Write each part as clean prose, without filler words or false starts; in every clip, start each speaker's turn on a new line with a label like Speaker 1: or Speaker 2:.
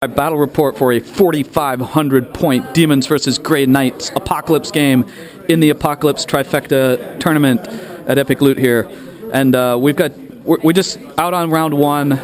Speaker 1: Battle report for a 4,500 point Demons versus Grey Knights Apocalypse game in the Apocalypse Trifecta tournament at Epic Loot here. And we're just out on round one.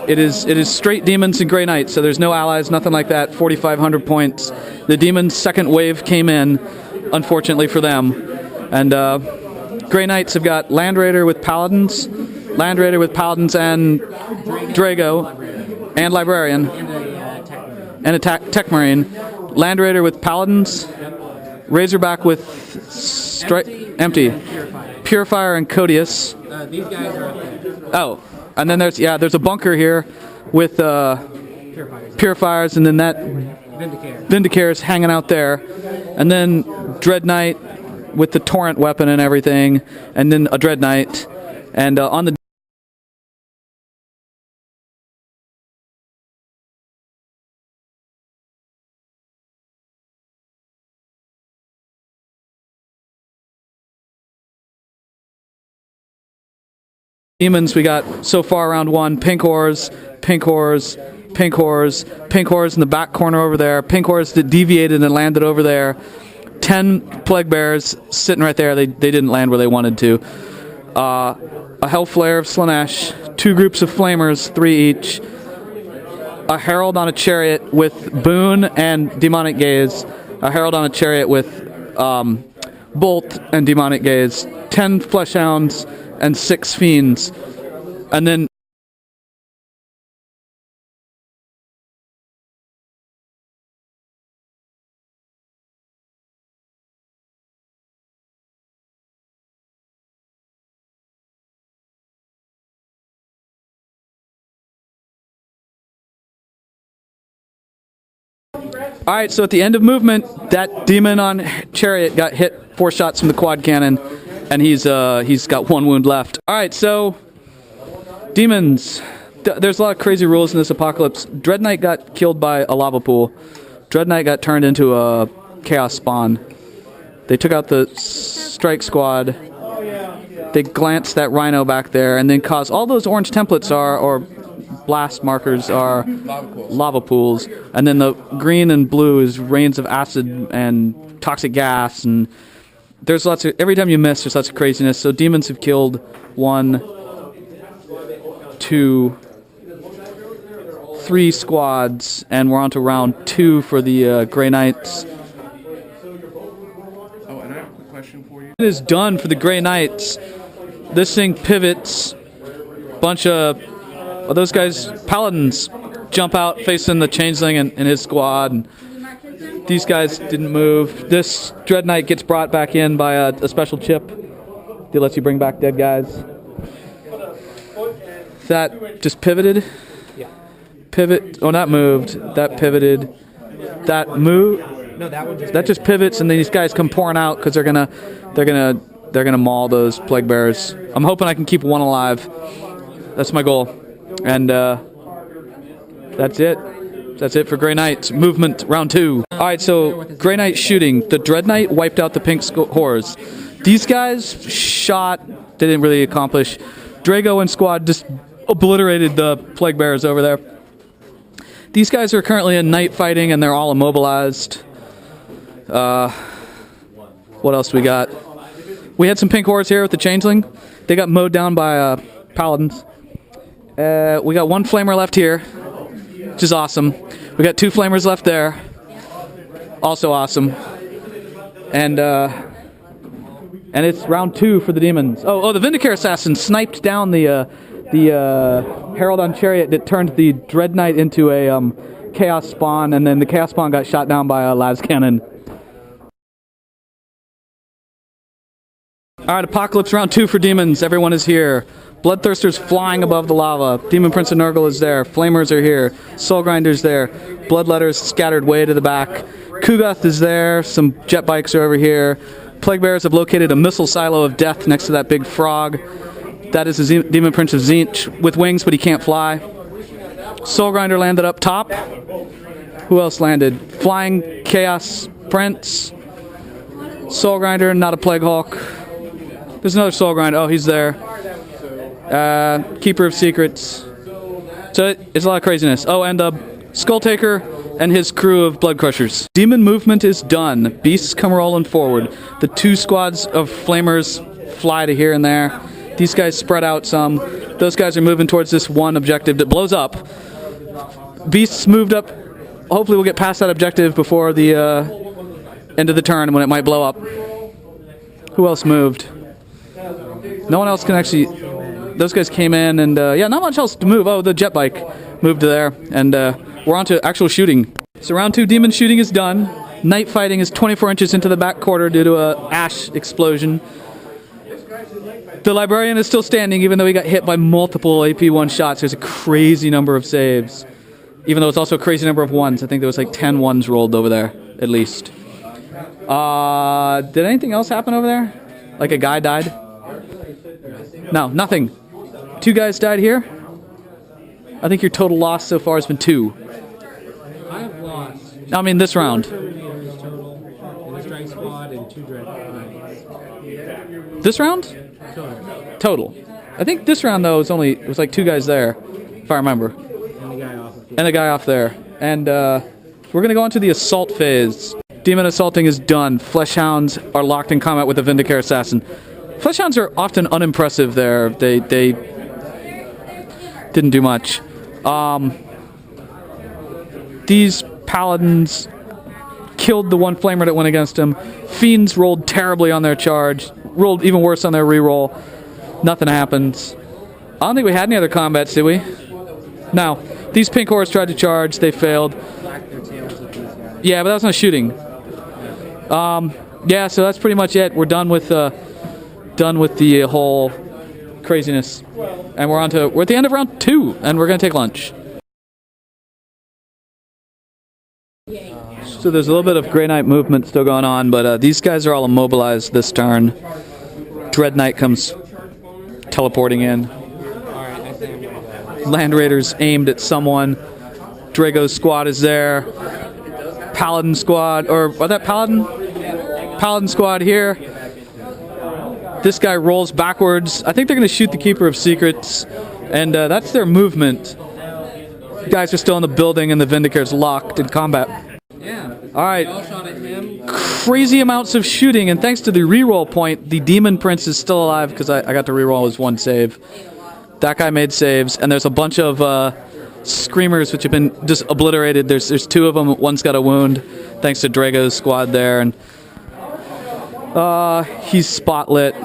Speaker 1: It is straight Demons and Grey Knights, so there's no allies, nothing like that. 4,500 points. The Demons' second wave came in, unfortunately for them. And Grey Knights have got Land Raider with Paladins, and Drago, and Librarian, and a Tech Marine. Land Raider with Paladins, Razorback with Empty, Purifier and Codius.
Speaker 2: These guys are up there.
Speaker 1: Oh, and then there's a bunker here with Purifiers, and then that Vindicare is hanging out there, and then Dread Knight with the Torrent weapon and everything, and then a Dread Knight, and on the Demons, we got so far round one, pink ores in the back corner over there, pink ores that deviated and landed over there, 10 plague bears sitting right there, they didn't land where they wanted to, a Hellflare of Slanesh, 2 groups of flamers, 3 each, a herald on a chariot with boon and demonic gaze, a herald on a chariot with bolt and demonic gaze, 10 flesh hounds and 6 fiends, and then Alright, so at the end of movement, that demon on chariot got hit 4 shots from the quad cannon, and he's got 1 wound left. Alright, so Demons. There's a lot of crazy rules in this Apocalypse. Dread Knight got killed by a lava pool. Dread Knight got turned into a chaos spawn. They took out the strike squad. They glanced that rhino back there, and then caused all those orange templates or blast markers are lava pools, and then the green and blue is rains of acid and toxic gas, and there's lots of, every time you miss there's lots of craziness. So Demons have killed 1, 2, 3 squads, and we're on to round 2 for the Grey Knights.
Speaker 3: Oh, and I have a quick question for you.
Speaker 1: It is done for the Grey Knights. This thing pivots, bunch of those guys, Paladins, jump out facing the Changeling and his squad. And these guys didn't move. This Dread Knight gets brought back in by a special chip that lets you bring back dead guys. That just pivoted.
Speaker 2: Yeah.
Speaker 1: Pivot. Oh, that moved. That pivoted. That moved.
Speaker 2: No, that one just.
Speaker 1: That just pivots, and then these guys come pouring out because they're gonna maul those plague bearers. I'm hoping I can keep 1 alive. That's my goal. And that's it. That's it for Grey Knights. Movement, round 2. Alright, so Grey Knight shooting. The Dread Knight wiped out the pink horrors. These guys shot, they didn't really accomplish. Drago and squad just obliterated the plague bearers over there. These guys are currently in night fighting, and they're all immobilized. What else we got? We had some pink horrors here with the Changeling. They got mowed down by Paladins. We got 1 flamer left here, which is awesome. We got 2 flamers left there, also awesome. And it's round 2 for the Demons. Oh, the Vindicare Assassin sniped down the Herald on Chariot that turned the Dread Knight into a Chaos Spawn, and then the Chaos Spawn got shot down by a Las Cannon. Alright, Apocalypse round 2 for Demons. Everyone is here. Bloodthirster's flying above the lava. Demon Prince of Nurgle is there. Flamers are here. Soul Grinder's there. Bloodletters scattered way to the back. Kugoth is there. Some jet bikes are over here. Plague Bearers have located a missile silo of death next to that big frog. That is the Demon Prince of Tzeentch with wings, but he can't fly. Soul Grinder landed up top. Who else landed? Flying Chaos Prince. Soul Grinder, not a Plague Hulk. There's another Soul Grinder. Oh, he's there. Keeper of Secrets. So it's a lot of craziness. Oh, and Skull Taker and his crew of Blood Crushers. Demon movement is done. Beasts come rolling forward. The 2 squads of Flamers fly to here and there. These guys spread out some. Those guys are moving towards this one objective that blows up. Beasts moved up. Hopefully we'll get past that objective before the end of the turn when it might blow up. Who else moved? No one else can actually... Those guys came in and, yeah, not much else to move. Oh, the jet bike moved to there. And we're on to actual shooting. So round 2 demon shooting is done. Night fighting is 24 inches into the back quarter due to a ash explosion. The librarian is still standing even though he got hit by multiple AP1 shots. There's a crazy number of saves. Even though it's also a crazy number of ones. I think there was like 10 ones rolled over there, at least. Did anything else happen over there? Like a guy died? No, nothing. 2 guys died here. I think your total loss so far has been 2.
Speaker 2: I have lost.
Speaker 1: I mean, this round.
Speaker 2: 2 Rangers total, and a strike squad, and 2 Dread Knights.
Speaker 1: This round? Total. I think this round though it was like 2 guys there, if I remember.
Speaker 2: And the guy off of here.
Speaker 1: And the guy off there. And we're gonna go on to the assault phase. Demon assaulting is done. Fleshhounds are locked in combat with the Vindicare Assassin. Fleshhounds are often unimpressive there. They didn't do much. These paladins killed the one flamer that went against him. Fiends rolled terribly on their charge. Rolled even worse on their reroll. Nothing happens. I don't think we had any other combats, did we? No. These pink horrors tried to charge. They failed. Yeah, but that was not shooting. Yeah, so that's pretty much it. We're done with the whole craziness, and we're at the end of round 2, and we're gonna take lunch. So there's a little bit of Grey Knight movement still going on, but these guys are all immobilized this turn. Dread Knight comes teleporting in. Land Raiders aimed at someone. Drago's squad is there. Paladin squad, or was that Paladin? Paladin squad here. This guy rolls backwards. I think they're going to shoot the Keeper of Secrets, and that's their movement. Guys are still in the building, and the Vindicare's locked in combat.
Speaker 2: Yeah.
Speaker 1: All right.
Speaker 2: All shot at him.
Speaker 1: Crazy amounts of shooting, and thanks to the reroll point, the Demon Prince is still alive because I got to reroll his 1 save. That guy made saves, and there's a bunch of Screamers which have been just obliterated. There's 2 of them. One's got a wound, thanks to Drago's squad there, and he's spotlit.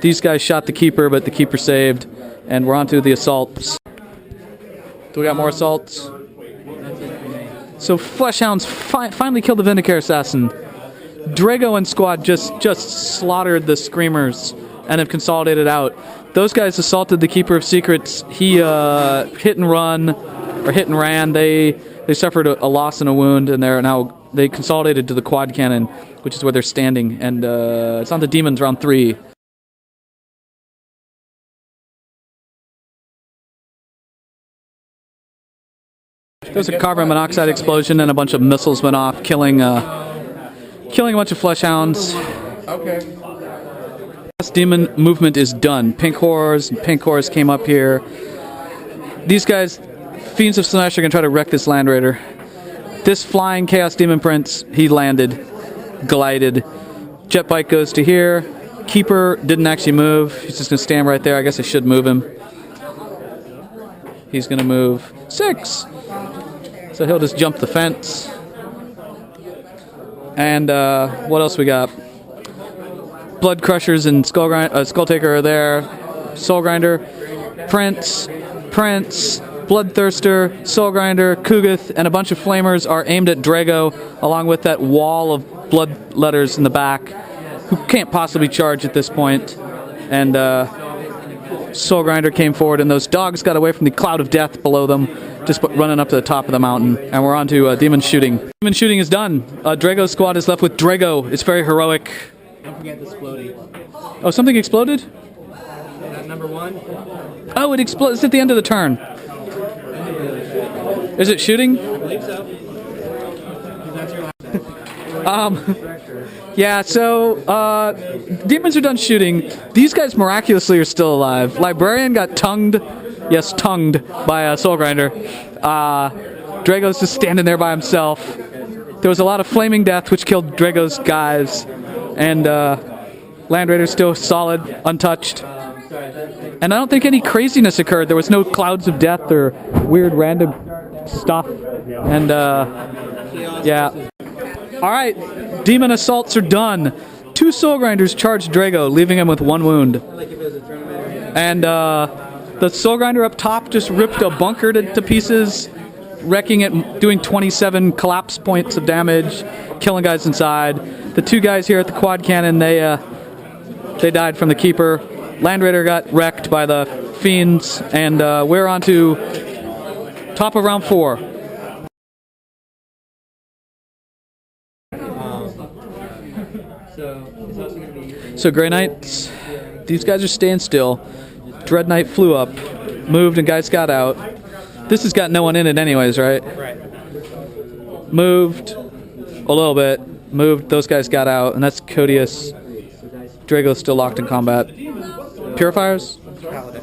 Speaker 1: These guys shot the Keeper, but the Keeper saved, and we're on to the assaults. Do we got more assaults? So Fleshhounds finally killed the Vindicare Assassin. Drago and squad just slaughtered the Screamers and have consolidated out. Those guys assaulted the Keeper of Secrets. He hit and ran. They suffered a loss and a wound, and they consolidated to the quad cannon, which is where they're standing. And it's on the Demons round 3. There was a carbon monoxide explosion, and a bunch of missiles went off, killing a bunch of Fleshhounds.
Speaker 3: Okay.
Speaker 1: Demon movement is done. Pink Horrors came up here. These guys, Fiends of Slanesh, are going to try to wreck this Land Raider. This flying Chaos Demon Prince, he landed, glided. Jet bike goes to here. Keeper didn't actually move. He's just going to stand right there. I guess I should move him. He's going to move 6. So he'll just jump the fence. And what else we got? Blood Crushers and Skull Taker are there. Soul Grinder, Prince, Bloodthirster, Soul Grinder, Kugath, and a bunch of Flamers are aimed at Drago, along with that wall of blood letters in the back, who can't possibly charge at this point. And Soul Grinder came forward, and those dogs got away from the cloud of death below them, just running up to the top of the mountain. And we're on to Demon Shooting. Demon Shooting is done. Drago's squad is left with Drago. It's very heroic.
Speaker 2: Don't forget the exploding.
Speaker 1: Oh, something exploded?
Speaker 2: That number 1?
Speaker 1: Oh, it explodes. It's at the end of the turn. Is it shooting?
Speaker 2: I believe so. That's your last.
Speaker 1: Yeah, so Demons are done shooting. These guys miraculously are still alive. Librarian got tongued Yes, tongued by a Soul Grinder. Drago's just standing there by himself. There was a lot of flaming death, which killed Drago's guys, and Land Raider's still solid, untouched. And I don't think any craziness occurred. There was no clouds of death or weird random stuff. And yeah. All right, demon assaults are done. 2 Soul Grinders charged Drago, leaving him with 1 wound. And the Soul Grinder up top just ripped a bunker to pieces, wrecking it, doing 27 collapse points of damage, killing guys inside. The 2 guys here at the quad cannon, they died from the Keeper. Land Raider got wrecked by the Fiends, and we're on to top of round 4. So Grey Knights, these guys are staying still. Dread Knight flew up, moved, and guys got out. This has got no one in it anyways, right?
Speaker 2: Right.
Speaker 1: Moved a little bit, moved, those guys got out, and that's Codius. Drago's still locked in combat. Purifiers?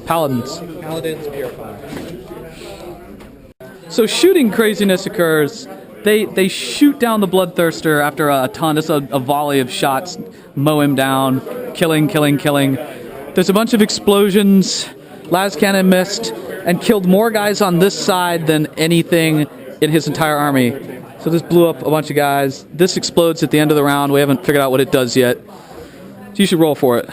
Speaker 1: Paladins.
Speaker 2: Paladins, Purifier.
Speaker 1: So shooting craziness occurs. They shoot down the Bloodthirster after a ton, just a volley of shots, mow him down, killing. There's a bunch of explosions. Las Cannon missed and killed more guys on this side than anything in his entire army. So this blew up a bunch of guys. This explodes at the end of the round. We haven't figured out what it does yet. So you should roll for it.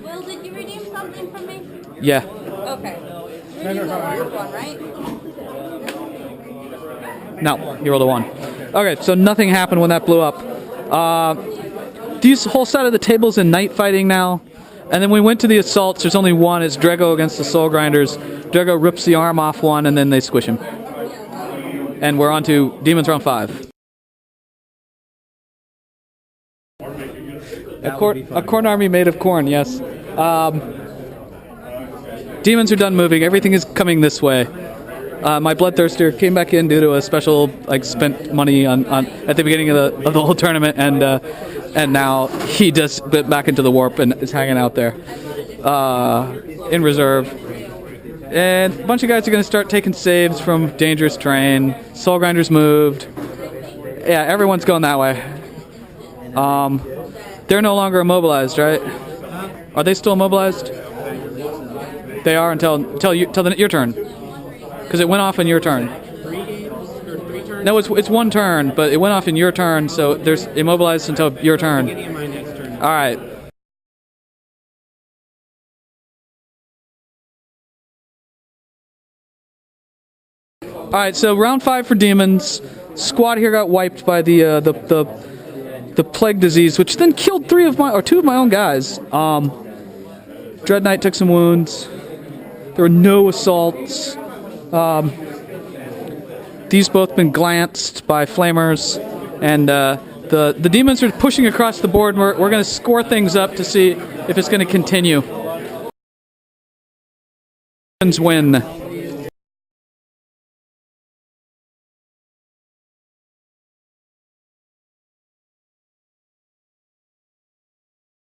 Speaker 4: Will, did you redeem something from me?
Speaker 1: Yeah.
Speaker 4: Okay. You redeemed the orange one, right?
Speaker 1: No, you rolled a 1. Okay, so nothing happened when that blew up. These whole side of the table's in night fighting now. And then we went to the assaults. There's only one. It's Drago against the Soul Grinders. Drago rips the arm off one, and then they squish him. And we're on to Demons round 5. A corn army made of corn, yes. Demons are done moving. Everything is coming this way. My Bloodthirster came back in due to a special, spent money on at the beginning of the whole tournament, and now he just went back into the warp and is hanging out there in reserve. And a bunch of guys are going to start taking saves from dangerous terrain. Soul Grinders moved. Yeah, everyone's going that way. They're no longer immobilized, right? Are they still immobilized? They are until your turn. Because it went off in your turn.
Speaker 2: 3 games or 3 turns?
Speaker 1: No, it's 1 turn, but it went off in your turn, so there's immobilized until your turn.
Speaker 2: Beginning of my next turn.
Speaker 1: All right. All right, so round 5 for Demons. Squad here got wiped by the plague disease, which then killed 2 of my own guys. Dread Knight took some wounds. There were no assaults. These both been glanced by flamers, and the demons are pushing across the board. We're going to score things up to see if it's going to continue. Demons win.